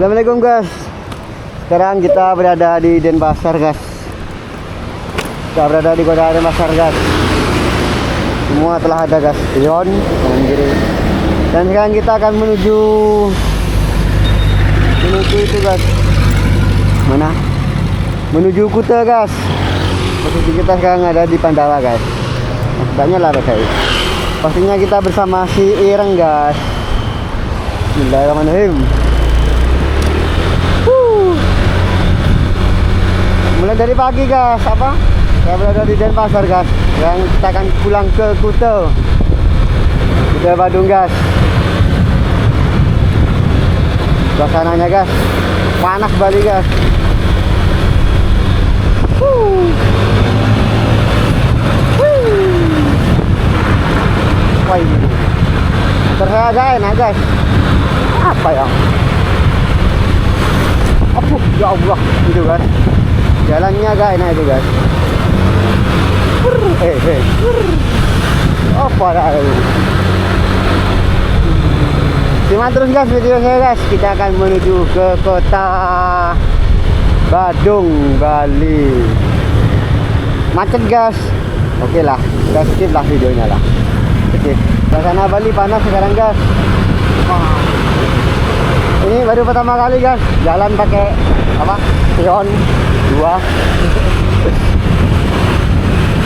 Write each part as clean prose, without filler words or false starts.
Assalamualaikum guys. Sekarang kita berada di Denpasar guys. Kita berada di kota Denpasar guys. Semua telah ada guys. Pion kanan kiri. Dan sekarang kita akan menuju itu guys. Mana? Menuju Kuta guys. Posisi kita sekarang ada di Pandawa guys. Banyak lah guys. Pastinya kita bersama si Ireng guys. Bismillahirrahmanirrahim. Mulai dari pagi guys, saya berada di Denpasar guys. Yang kita akan pulang ke Kuta Badung guys. Suasananya guys, panas Bali guys. Wah ini terasa agak enak guys. Apa ya? Ya Allah, gitu guys. Jalannya agak enak itu guys. Apa dah itu? Simak terus guys video saya guys. Kita akan menuju ke kota Badung, Bali. Macet guys. Oke lah, kita skip lah videonya lah. Oke, suasana Bali panas sekarang guys. Ini baru pertama kali guys jalan pakai Pion 2.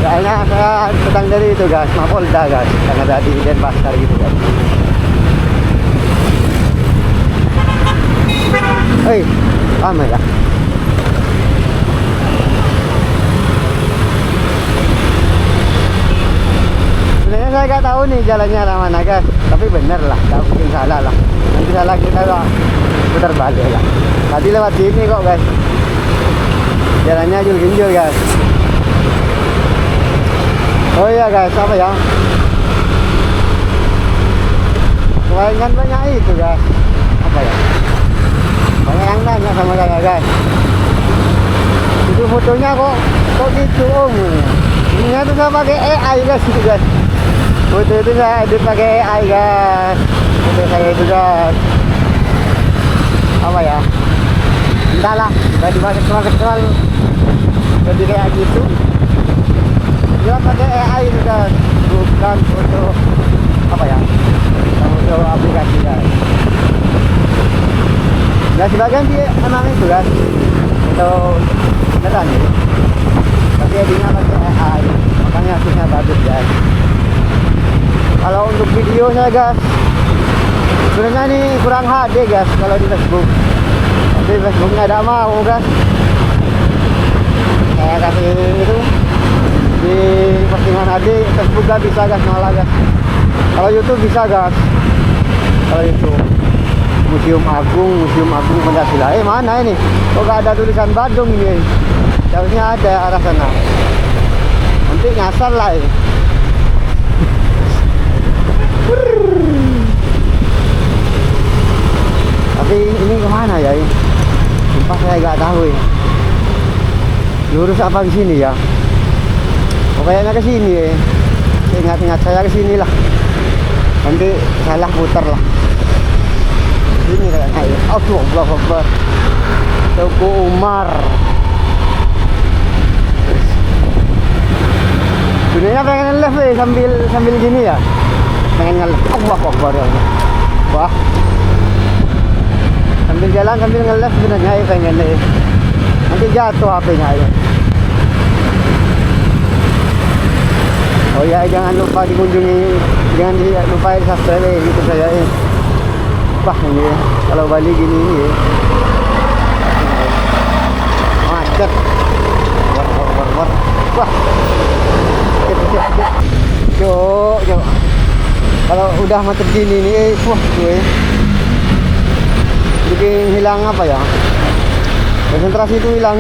Kayaknya saya sedang dari itu guys, Mapolda guys, yang ada di Denpasar gitu guys. Hei, ramai ya. Sebenarnya saya nggak tahu nih jalannya arah mana guys, tapi bener lah, nggak mungkin salah lah. Nanti salah kita putar balik lah. Tadi lewat sini kok guys. Jalannya jul-ginjul guys. Oh iya guys, apa ya? Kebanyakan banyak itu guys. Apa ya? Banyak yang nanya sama saya guys. Itu fotonya kok gitu om. Ini tuh saya pakai AI guys itu guys. Foto itu saya edit pakai AI guys. Foto saya itu guys. Apa ya? Entahlah, udah dimaksud terlalu jadi kayak gitu. Dia pakai AI itu kan, bukan foto apa ya? Foto aplikasi guys. Nah sebagian dia emang itu kan, untuk beneran ya. Tapi edinya pakai AI, makanya hasilnya bagus guys. Kalau untuk videonya guys, sebenarnya ini kurang HD guys kalau di Facebook. Tapi Facebooknya tidak mau guys. Saya kasih itu di postingan HD, Facebook gak bisa guys, malah guys. Kalau YouTube bisa guys. Kalau YouTube Museum Agung Pancasila. Mana ini? Kok gak ada tulisan Badung ini? Harusnya ada arah sana. Nanti nyasar lah ini. Tapi ini kemana ya ini? Sumpah saya nggak tahu ya. Lurus apa ke sini ya? Oh, kayaknya ke sini ya. Ingat-ingat saya ke sini lah. Nanti salah putar lah. Ini kayaknya ya. Allah Akbar. Toko Umar. Sebenarnya pengen nge-live sambil gini ya. Pengen nge-live. Allah Akbar ya Allah. Wah. Sambil jalan sambil nge-live sebenarnya ya pengen deh. Nanti jatuh HP-nya ya. Oh ya, jangan lupa dikunjungi, jangan lupa di subscribe YouTube saya ya. Wah ini ya, kalau Bali gini ini ya. Macet. Wah. Cuk. Kalau udah macet gini nih, wah gue. Bikin hilang apa ya? Konsentrasi itu hilang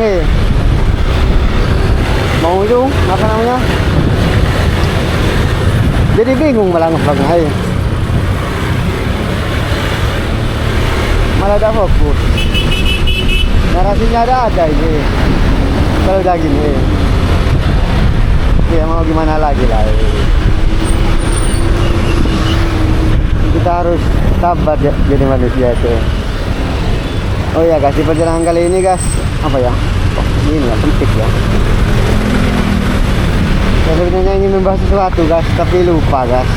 mau itu apa namanya? Jadi bingung malah ngevlognya malah ada fokus. Narasinya ada ini. Kalau udah gini ya mau gimana lagi lah. Kita harus sabar jadi manusia itu. Oh ya guys, di perjalanan kali ini guys, apa ya? Oh, ini ya, sempit ya. Saya sebenarnya ingin membahas sesuatu guys, tapi lupa guys.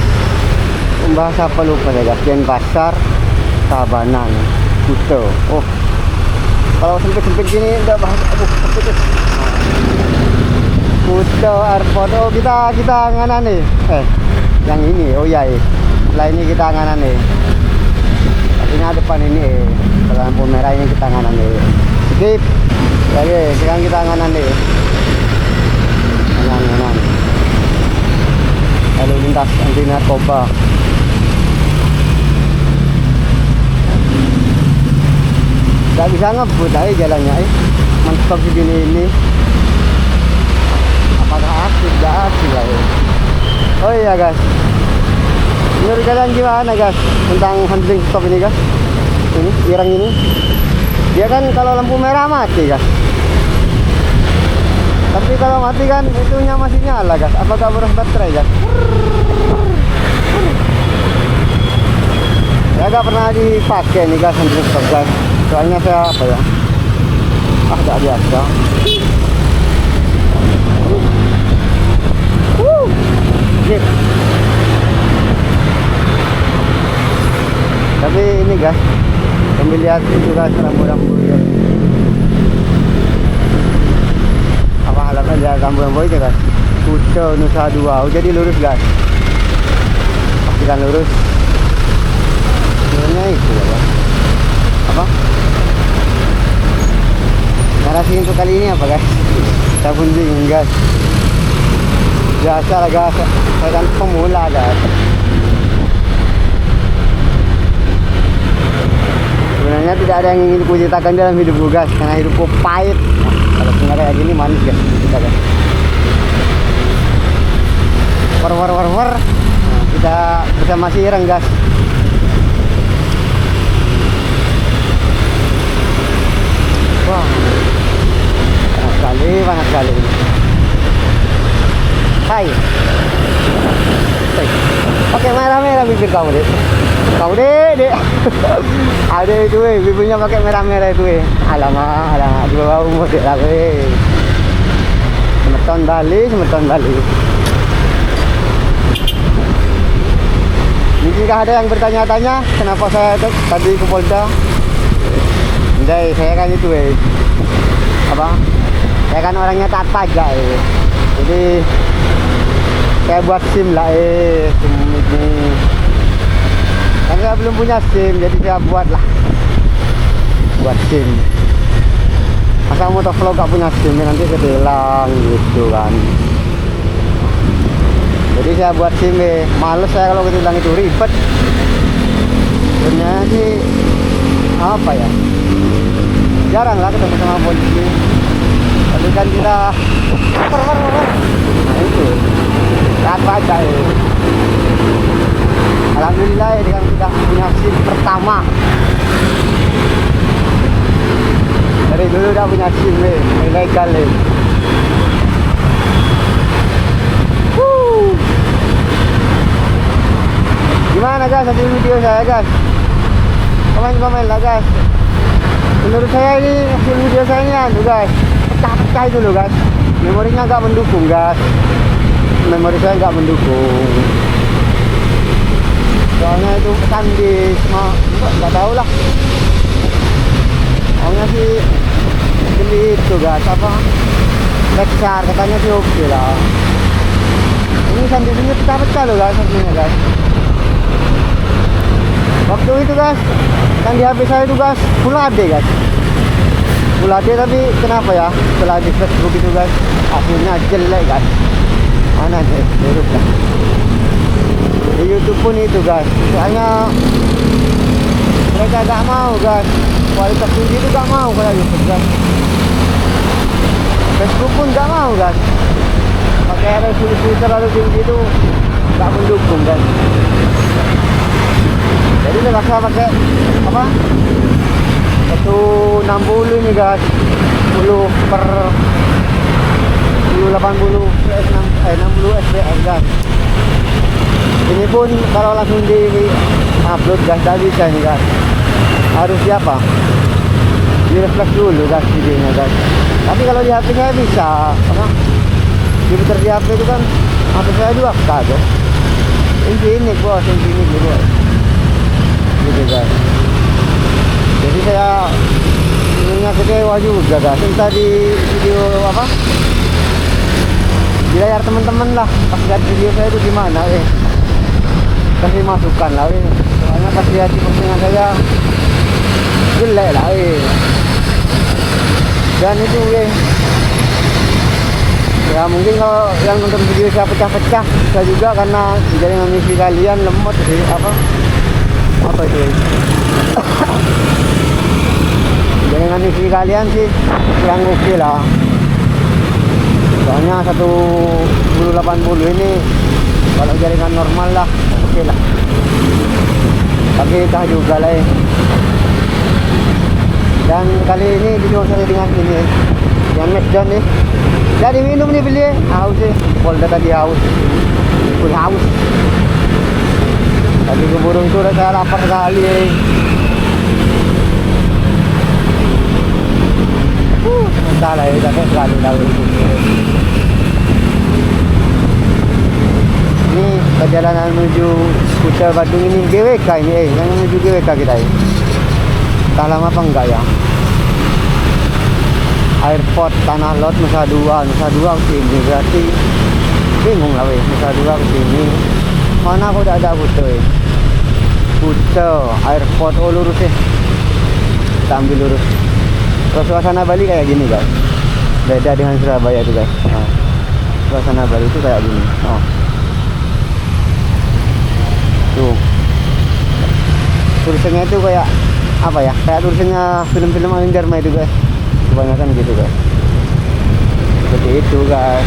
Membahas apa lupa ya guys? Denpasar, Tabanan, Kuta. Oh, kalau sempit-sempit gini udah bahas, aduh sempit. Kuta Airport. Oh kita nganan nih. Yang ini, oh ya. Setelah ini kita nganan nih. Ini depan ini, lampu merah ini kita nganan nih. Skip. Oke, sekarang kita nganan nih. Nganan. Lalu lintas anti narkoba. Gak bisa ngebut aja jalannya, mantap begini ini. Apakah asik? Gak asik lah ya. Oh iya guys, menurut kalian gimana guys tentang handling stop ini guys? Ini irang ini, dia kan kalau lampu merah mati guys. Tapi kalau mati kan itunya masih nyala guys. Apakah boros baterai guys? Ya gak pernah dipakai nih guys handling stop guys. Soalnya saya apa ya? Gak biasa. Gip. Tapi ini guys, sambil lihat itu guys rambu-rambu ya. Apa halangan ya rambu-rambu aja guys. Kuta Nusa Dua. Oh, jadi lurus guys. Pastikan lurus. Sebenarnya itu ya guys. Apa? Narasi untuk kali ini apa guys? Saya pun bingung guys. Biasa lah guys, saya kan pemula guys. Sebenarnya tidak ada yang ingin kuceritakan dalam hidupku guys, karena hidupku pahit. Kalau punya kayak gini manis guys, kita guys. War. Kita masih ireng guys. Wah, panas sekali. Hai. Pakai merah-merah bibir kamu deh. Dek. Ada itu bibirnya pakai merah-merah itu Alamak, di bawah umur dek lah Semeton Bali. Jika ada yang bertanya-tanya kenapa saya tadi ke Polda, saya kan itu apa? Saya kan orangnya taat pajak jadi saya buat SIM lah SIM ini. Kan saya belum punya SIM, jadi saya buat SIM. Masa motovlog gak punya SIM nanti ketilang gitu kan. Jadi saya buat SIM males saya kalau ketilang itu ribet. Sebenarnya sih apa ya? Jarang lah ketemu sama polisi. Tapi kan kita nah itu taat pajak Alhamdulillah ya dengan kita punya SIM pertama. Dari dulu udah punya SIM ilegal Gimana guys hasil video saya guys? Komen lah guys. Menurut saya ini hasil video saya ini guys, pecah-pecah itu loh guys. Memorinya nggak mendukung guys. Memori saya nggak mendukung. Soalnya itu SanDisk, nggak tahu lah. Soalnya sih beli itu guys apa? Lexar katanya sih oke lah. Ini SanDisknya pecah-pecah loh guys hasilnya guys. Waktu itu guys, yang di HP saya itu guys Full HD guys. Full HD tapi kenapa ya setelah di Facebook itu guys hasilnya jelek guys. Mana deh, buruk lah. Di YouTube pun itu guys, soalnya mereka gak mau guys, kualitas tinggi itu gak mau kayak YouTube guys. Facebook pun gak mau guys, pakai resolusi terlalu tinggi itu gak mendukung guys. Jadi terpaksa pakai apa? 160 ini guys, 10 per 1080 60 fps guys. Ini pun kalau langsung di upload guys tak bisa nih guys. Harus siapa? di refresh dulu guys videonya guys. Tapi kalau di HP-nya bisa apa? Diputar di HP itu kan HP saya 2K guys. Infinix bos, Infinix gitu gitu guys. Jadi saya sebenarnya kecewa juga guys. Tadi video apa di layar teman-teman lah, pas lihat video saya itu gimana kasih masukan lah soalnya pas lihat di postingan saya jelek lah dan itu ya mungkin kalau yang nonton video saya pecah-pecah bisa juga karena jaringan wifi kalian lemot sih apa itu jaringan wifi kalian sih kurang oke lah, soalnya 1080 ini kalau jaringan normal lah oke lah, tapi entah juga lah dan kali ini disponsori dengan ini yang Mesdan nih. Jadi minum nih beli haus sih, Polda tadi haus, full haus. Tadi keburu itu udah saya lapar sekali entahlah ya, capek sekali tahu itu. Ini perjalanan menuju Kuta Badung ini GWK ini yang menuju GWK kita entah lama apa enggak ya. Airport Tanah Lot Nusa Dua kesini berarti bingung lah Nusa Dua kesini mana aku udah ada Kuta airport lurus kita ambil lurus. Kalau suasana Bali kayak gini guys, beda dengan Surabaya itu guys. Suasana Bali itu kayak gini tuh tulisannya itu kayak apa ya, kayak tulisannya film-film Aling Dharma itu guys, kebanyakan gitu guys, seperti itu guys.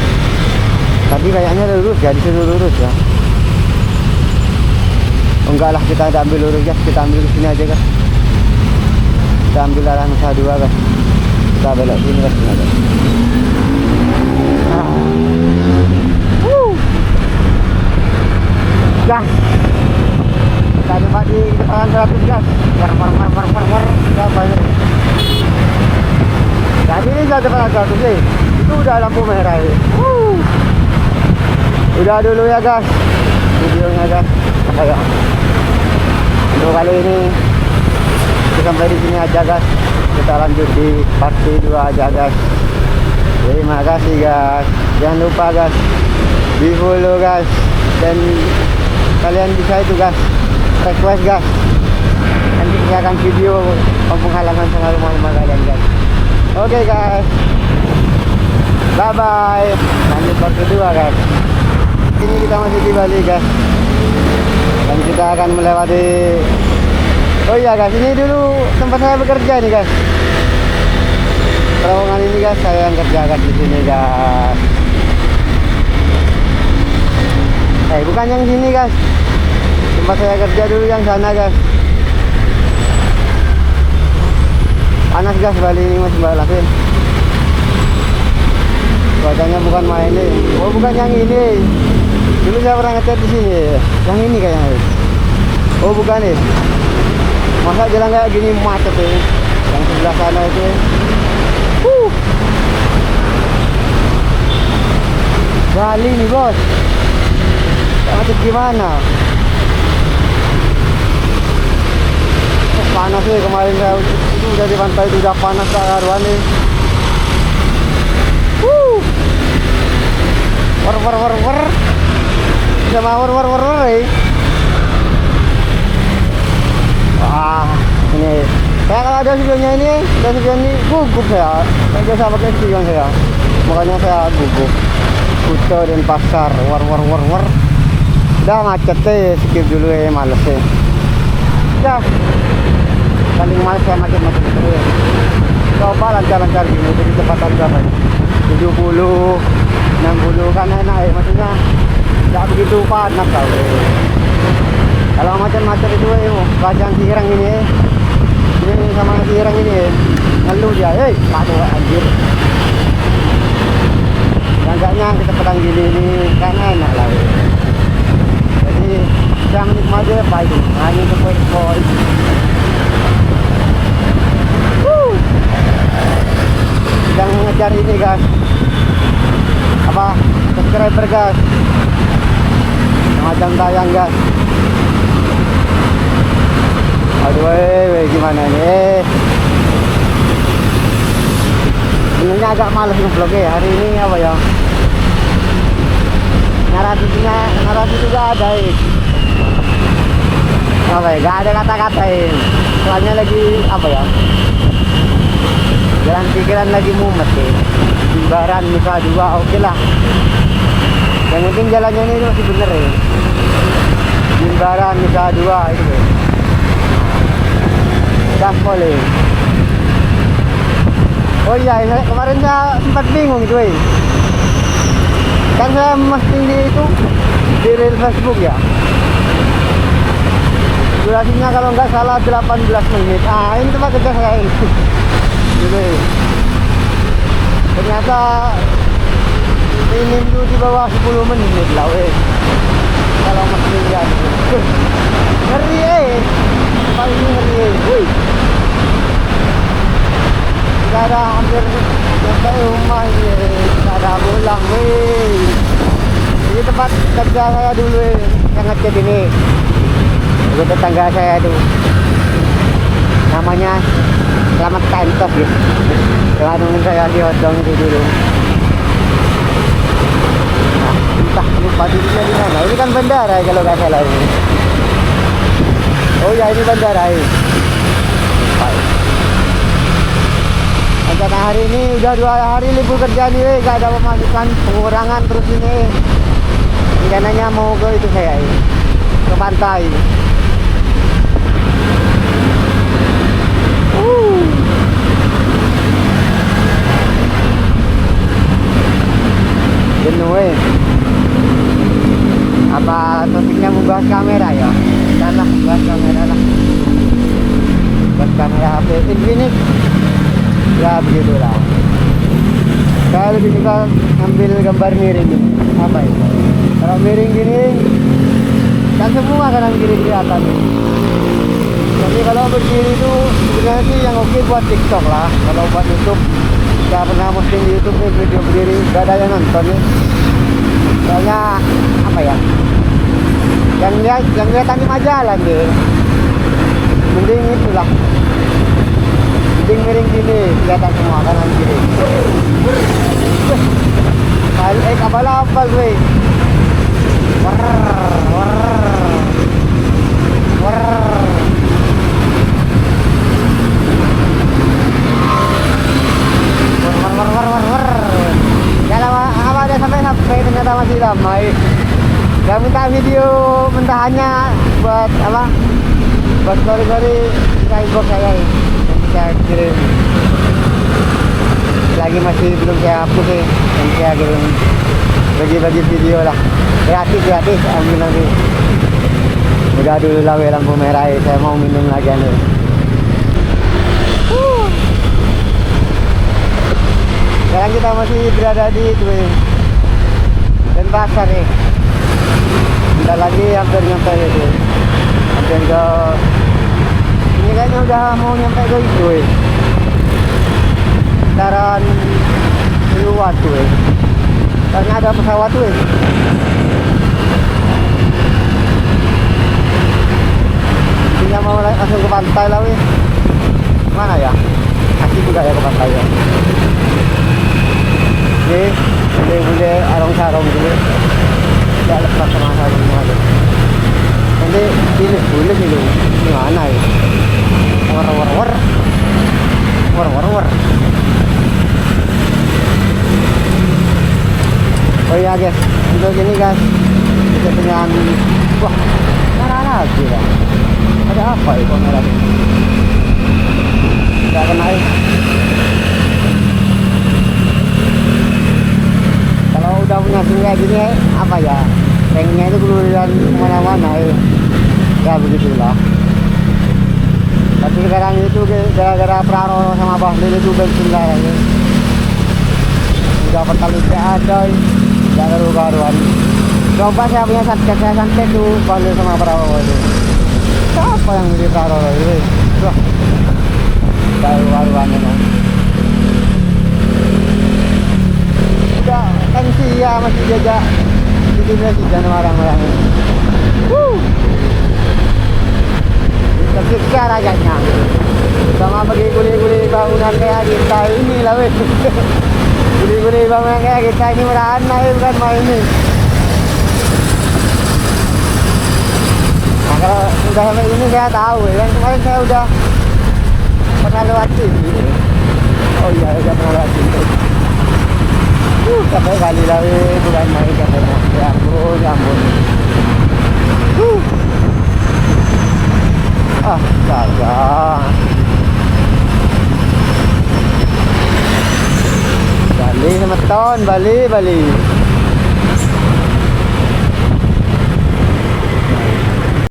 Tadi kayaknya lurus ya, disuruh lurus ya. Enggak lah, kita ada ambil lurus guys, kita ambil ke sini aja guys, kita ambil arah Nusa Dua guys, kita belok sini guys. Gas kita coba di depan 100 gas war banyak. Jadi ini sudah depan 100 sih, itu udah lampu merah udah dulu ya guys videonya guys. Kayak untuk kali ini sampai di sini aja guys, kita lanjut di part 2 aja guys. Terima kasih guys, jangan lupa guys di follow guys, dan kalian bisa itu guys request guys, nanti saya akan video kampung halaman sama rumah-rumah kalian guys. Oke guys, bye bye, lanjut part 2 guys. Ini kita masih di Bali guys, dan kita akan melewati, oh iya guys, ini dulu tempat saya bekerja nih guys. Terowongan ini guys saya yang kerjakan di sini guys. Bukan yang sini guys, tempat saya kerja dulu yang sana guys. Panas guys Bali ini masih balasin. Cuacanya bukan main nih. Oh bukan yang ini. Dulu saya pernah ngecat di sini. Yang ini kayaknya. Oh bukan nih. Masa jalan kayak gini macet yang sebelah sana itu. Bali nih bos. Macet gimana? Panas nih, kemarin saya itu udah di pantai itu udah panas karuan nih. War. Sama war. Wah, ini saya kalau ada videonya ini dan video ini gugup saya biasa pakai spion saya, makanya saya gugup. Kuta dan pasar war. Udah macet skip dulu males udah paling males saya macet terus. Coba lancar gini, jadi kecepatan berapa 70 60 kan enak maksudnya nggak begitu panas kalau macet itu bacaan sirang ini sama sirang ini ngeluh dia patuh anjir. Agaknya kecepatan gini ini kan enak lah jadi saya menikmati apa itu hanya sepoi guys, apa, subscriber guys, macam tayang guys. Aduh, gimana ini? Sebenarnya agak males nge-vlog ya hari ini, apa ya? Narasi juga ada apa ya? Gak ada kata-katain. Soalnya lagi apa ya? Jalan pikiran lagi mumet ya. Jimbaran Nusa Dua, oke lah. Yang penting jalannya ini masih bener ya. Jimbaran Nusa Dua itu ya. Gaspol. Oh iya, kemarin saya sempat bingung itu kan saya mesti di reel Facebook ya. Durasinya kalau nggak salah 18 menit. Ah, ini tempat kerja saya ini. Gitu. Ternyata minim tuh di bawah 10 menit lah kalau mesti lihat. Ngeri paling ngeri. Kita ada hampir sampai rumah ini, kita ada pulang ini tempat kerja saya dulu yang ngecat ini. Itu tetangga saya tuh namanya Selamat Kantos ya, yang nungguin saya di hotdog itu dulu. Nah, entah lupa dirinya di mana. Ini kan bandara kalau nggak salah ini. Oh ya, ini bandara ini. Karena hari ini udah 2 hari libur kerja nih, gak ada pemasukan, pengurangan terus ini. Rencananya mau ke itu saya ini, ke pantai. Jenuh apa topiknya membahas kamera ya? Udah bahas kamera lah. Bahas kamera HP Infinix. Ya begitulah. Saya lebih suka ambil gambar miring ini. Apa itu? Kalau miring gini kan semua kanan kiri kelihatan. Tapi kalau berdiri itu sebenarnya sih yang oke buat TikTok lah. Kalau buat YouTube, saya pernah posting di YouTube nih video berdiri, gak ada yang nonton nih. Soalnya apa ya? Yang kelihatan di majalah deh. Mending itulah. Miring gini kelihatan semua kanan kiri. Abal-abal weh. Apa ada sampai ternyata masih damai. Gak minta video mentahannya buat apa? Buat story inbox saya ini. Saya kirim lagi masih belum saya hapus yang saya kirim bagi video lah gratis ambil nanti. Udah dulu lah lampu merah saya mau minum lagi nih. Sekarang kita masih berada di Denpasar nih. Bentar lagi hampir nyampe itu, hampir ke ini kayaknya udah mau nyampe ke itu daran luar tuh karena ada pesawat tuh Ini mau langsung ke pantai lah mana ya, asik juga ya ke pantai ya. Boleh arong sarong dulu, tidak lepas sama sarungnya tuh. Nanti ini boleh dulu gimana ya, war. Oh iya guys, untuk ini guys kita dengan wah merah lagi lah. Ada apa itu merah ini? Tidak kena kalau udah punya sungai gini apa ya, tanknya itu keluaran kemana-mana ya begitulah. Tapi sekarang itu gara-gara Praro sama Bahlil itu bensin lah ya. Udah pertalite ada, gak karu-karuan. Coba saya punya satgas saya santet tuh Bahlil sama Praro itu. Siapa yang beli Praro itu? Wah, karu-karuan itu. masih jajak stimulasi jangan marah-marah. Tersiksa rakyatnya sama pergi guli-guli bangunan kayak kita ini lah weh. Guli-guli bangunan kayak kita ini merana bukan main ini. Nah, kalau sudah sampai ini saya tahu ya. Yang kemarin saya udah pernah lewat sini. Oh iya, udah pernah lewat sini. Capek kali lah weh, bukan main capeknya. Ya ampun, ya ampun. Astaga. Bali sama ton, Bali.